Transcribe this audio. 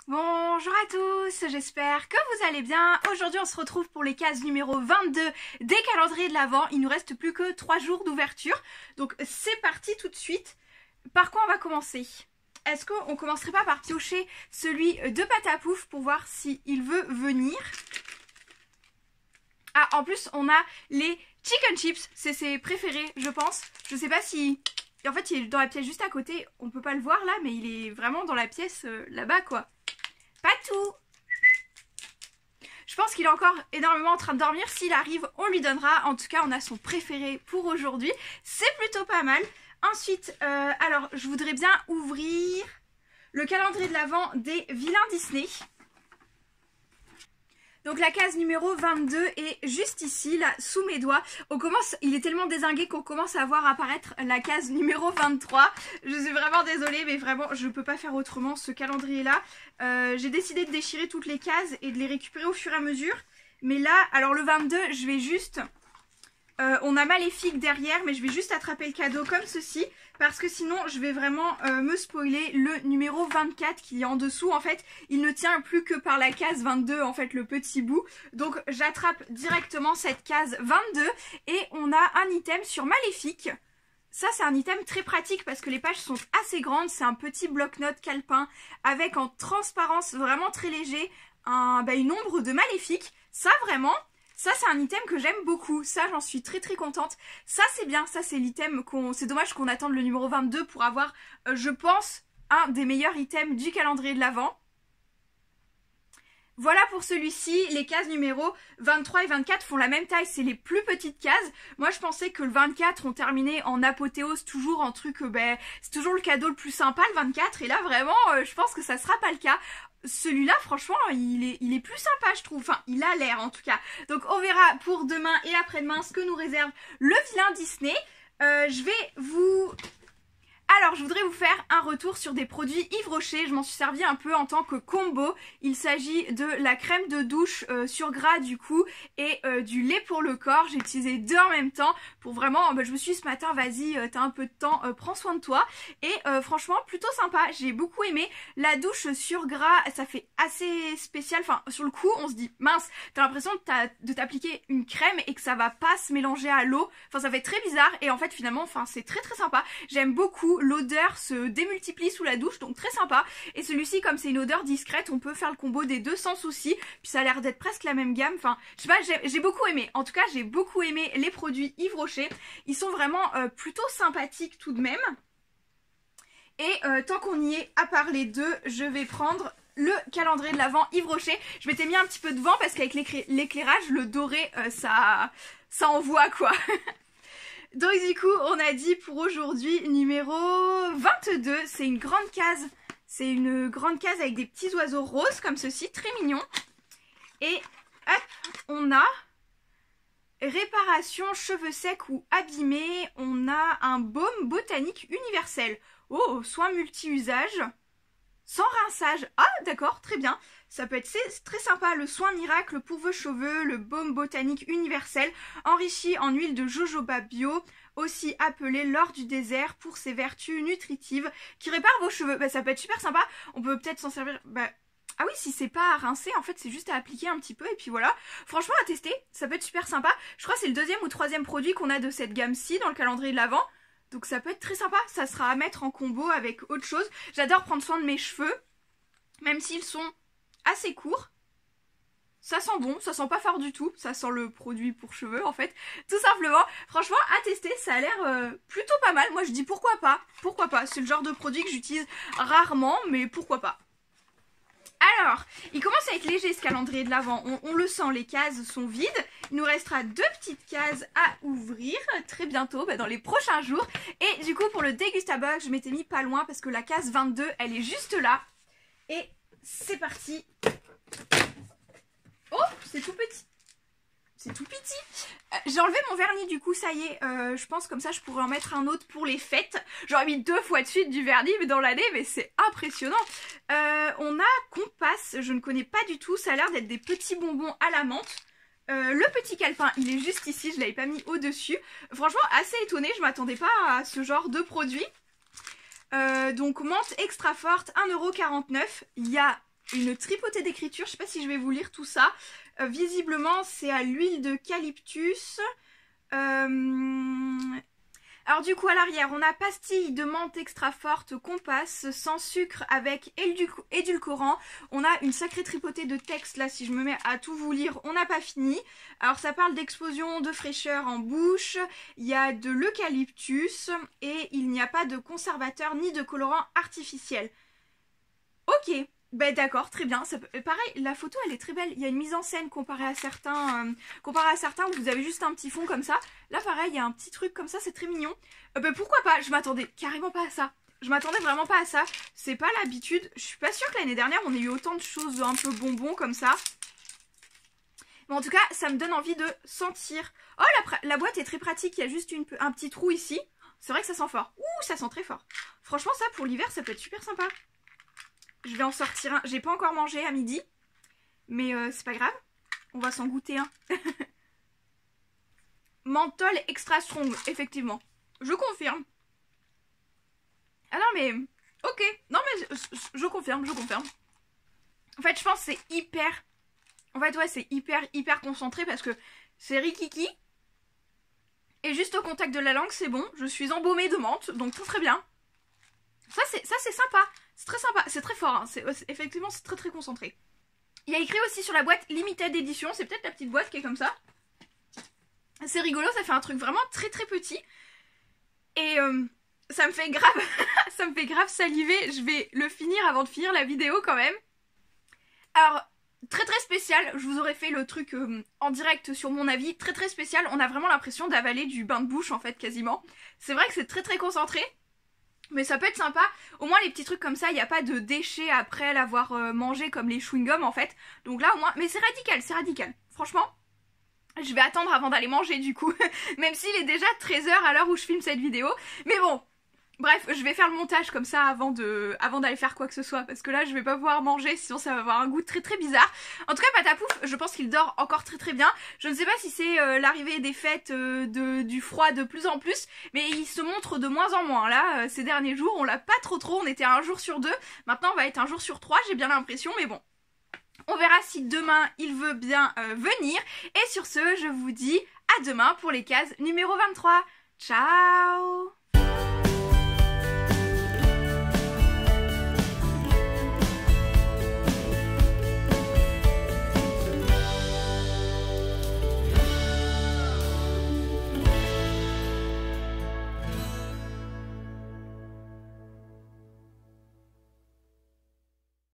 Bonjour à tous, j'espère que vous allez bien. Aujourd'hui on se retrouve pour les cases numéro 22 des calendriers de l'Avent. Il nous reste plus que 3 jours d'ouverture. Donc c'est parti tout de suite. Par quoi on va commencer? Est-ce qu'on commencerait pas par piocher celui de Patapouf pour voir s'il veut venir? Ah, en plus on a les chicken chips, c'est ses préférés je pense. Je sais pas si... En fait il est dans la pièce juste à côté, on peut pas le voir là mais il est vraiment dans la pièce là-bas quoi. Patou! Je pense qu'il est encore énormément en train de dormir. S'il arrive, on lui donnera. En tout cas, on a son préféré pour aujourd'hui. C'est plutôt pas mal. Ensuite, alors, je voudrais bien ouvrir le calendrier de l'Avent des vilains Disney. Donc la case numéro 22 est juste ici, là, sous mes doigts. On commence, il est tellement dézingué qu'on commence à voir apparaître la case numéro 23. Je suis vraiment désolée, mais vraiment, je ne peux pas faire autrement, ce calendrier-là. J'ai décidé de déchirer toutes les cases et de les récupérer au fur et à mesure. Mais là, alors le 22, je vais juste... on a Maléfique derrière, mais je vais juste attraper le cadeau comme ceci. Parce que sinon, je vais vraiment me spoiler le numéro 24 qui est en dessous. En fait, il ne tient plus que par la case 22, en fait, le petit bout. Donc, j'attrape directement cette case 22. Et on a un item sur Maléfique. Ça, c'est un item très pratique parce que les pages sont assez grandes. C'est un petit bloc-notes calepin avec en transparence vraiment très léger une ombre de Maléfique. Ça, vraiment... Ça, c'est un item que j'aime beaucoup. Ça, j'en suis très très contente. Ça, c'est bien. Ça, c'est l'item qu'on... C'est dommage qu'on attende le numéro 22 pour avoir, je pense, un des meilleurs items du calendrier de l'Avent. Voilà pour celui-ci. Les cases numéro 23 et 24 font la même taille. C'est les plus petites cases. Moi, je pensais que le 24, on terminait en apothéose, toujours en truc... c'est toujours le cadeau le plus sympa, le 24. Et là, vraiment, je pense que ça sera pas le cas. Celui-là, franchement, il est plus sympa, je trouve. Enfin, il a l'air, en tout cas. Donc, on verra pour demain et après-demain ce que nous réserve le vilain Disney. Je vais vous... Alors, je voudrais vous faire un retour sur des produits Yves Rocher. Je m'en suis servi un peu en tant que combo. Il s'agit de la crème de douche sur gras du coup et du lait pour le corps. J'ai utilisé deux en même temps pour vraiment... je me suis dit ce matin, vas-y, t'as un peu de temps, prends soin de toi. Et franchement, plutôt sympa. J'ai beaucoup aimé. La douche sur gras, ça fait assez spécial. Enfin, sur le coup, on se dit, mince, t'as l'impression de t'appliquer une crème et que ça va pas se mélanger à l'eau. Enfin, ça fait très bizarre. Et en fait, finalement, c'est très très sympa. J'aime beaucoup. L'odeur se démultiplie sous la douche, donc très sympa. Et celui-ci, comme c'est une odeur discrète, on peut faire le combo des deux sans souci. Puis ça a l'air d'être presque la même gamme. Enfin, je sais pas, j'ai beaucoup aimé. En tout cas, j'ai beaucoup aimé les produits Yves Rocher. Ils sont vraiment plutôt sympathiques tout de même. Et tant qu'on y est, à part les deux, je vais prendre le calendrier de l'Avent Yves Rocher. Je m'étais mis un petit peu devant parce qu'avec l'éclairage, le doré, ça envoie quoi. Donc du coup, on a dit pour aujourd'hui numéro 22, c'est une grande case. C'est une grande case avec des petits oiseaux roses comme ceci, très mignons. Et hop, on a réparation cheveux secs ou abîmés. On a un baume botanique universel. Oh, soin multi-usage. Sans rinçage. Ah, d'accord, très bien. Ça peut être très sympa. Le soin miracle pour vos cheveux, le baume botanique universel, enrichi en huile de jojoba bio, aussi appelé l'or du désert pour ses vertus nutritives qui réparent vos cheveux. Ça peut être super sympa. On peut peut-être s'en servir... Ah oui, si c'est pas à rincer, en fait, c'est juste à appliquer un petit peu et puis voilà. Franchement, à tester, ça peut être super sympa. Je crois que c'est le deuxième ou troisième produit qu'on a de cette gamme-ci dans le calendrier de l'Avent. Donc ça peut être très sympa, ça sera à mettre en combo avec autre chose. J'adore prendre soin de mes cheveux, même s'ils sont assez courts. Ça sent bon, ça sent pas fort du tout, ça sent le produit pour cheveux en fait, tout simplement. Franchement, à tester, ça a l'air plutôt pas mal. Moi je dis pourquoi pas, c'est le genre de produit que j'utilise rarement, mais pourquoi pas. Alors, il commence à être léger ce calendrier de l'Avent, on le sent, les cases sont vides. Il nous restera deux petites cases à ouvrir très bientôt, dans les prochains jours. Et du coup, pour le Dégustable, je m'étais mis pas loin parce que la case 22, elle est juste là. Et c'est parti. Oh, c'est tout petit. C'est tout petit. J'ai enlevé mon vernis du coup, ça y est. Je pense comme ça je pourrais en mettre un autre pour les fêtes. J'aurais mis 2 fois de suite du vernis dans l'année, mais c'est impressionnant. On a Compass, je ne connais pas du tout. Ça a l'air d'être des petits bonbons à la menthe. Le petit calepin, il est juste ici, je l'avais pas mis au-dessus. Franchement, assez étonnée, je m'attendais pas à ce genre de produit. Donc menthe extra forte, 1,49 €. Il y a une tripotée d'écriture. Je sais pas si je vais vous lire tout ça. Visiblement, c'est à l'huile d'eucalyptus. Alors du coup, à l'arrière, on a pastille de menthe extra forte Compass, sans sucre avec édulcorant. On a une sacrée tripotée de textes, là, si je me mets à tout vous lire, on n'a pas fini. Alors ça parle d'explosion de fraîcheur en bouche, il y a de l'eucalyptus et il n'y a pas de conservateur ni de colorant artificiel. Ok, ben d'accord, très bien. Pareil, la photo elle est très belle. Il y a une mise en scène comparée à certains où vous avez juste un petit fond comme ça. Là pareil, il y a un petit truc comme ça, c'est très mignon. Ben pourquoi pas, je m'attendais carrément pas à ça. Je m'attendais vraiment pas à ça. C'est pas l'habitude. Je suis pas sûre que l'année dernière on ait eu autant de choses un peu bonbons comme ça. Mais en tout cas, ça me donne envie de sentir. Oh, la boîte est très pratique, il y a juste un petit trou ici. C'est vrai que ça sent fort. Ouh, ça sent très fort. Franchement ça pour l'hiver ça peut être super sympa. Je vais en sortir un. J'ai pas encore mangé à midi. Mais c'est pas grave. On va s'en goûter un. Menthol extra strong, effectivement. Je confirme. Ah non mais... Ok. Non mais je confirme, je confirme. En fait, je pense que c'est hyper... En fait, ouais, c'est hyper concentré parce que c'est rikiki. Et juste au contact de la langue, c'est bon. Je suis embaumée de menthe, donc tout très bien. Ça, c'est sympa. C'est très sympa, c'est très fort, hein. Effectivement c'est très concentré. Il y a écrit aussi sur la boîte Limited Edition, c'est peut-être la petite boîte qui est comme ça. C'est rigolo, ça fait un truc vraiment très petit. Et ça me fait grave, ça me fait grave saliver, je vais le finir avant de finir la vidéo quand même. Alors, très spécial, je vous aurais fait le truc en direct sur mon avis, très spécial, on a vraiment l'impression d'avaler du bain de bouche en fait quasiment. C'est vrai que c'est très concentré. Mais ça peut être sympa, au moins les petits trucs comme ça, il n'y a pas de déchets après l'avoir mangé comme les chewing-gums en fait. Donc là au moins, mais c'est radical. Franchement, je vais attendre avant d'aller manger du coup, même s'il est déjà 13 h à l'heure où je filme cette vidéo. Mais bon, bref, je vais faire le montage comme ça avant d'aller faire quoi que ce soit, parce que là je vais pas pouvoir manger, sinon ça va avoir un goût très bizarre. En tout cas, Patapouf, je pense qu'il dort encore très bien. Je ne sais pas si c'est l'arrivée des fêtes, du froid de plus en plus, mais il se montre de moins en moins. Là, ces derniers jours, on l'a pas trop, on était à 1 jour sur 2, maintenant on va être 1 jour sur 3, j'ai bien l'impression, mais bon. On verra si demain il veut bien venir. Et sur ce, je vous dis à demain pour les cases numéro 23. Ciao!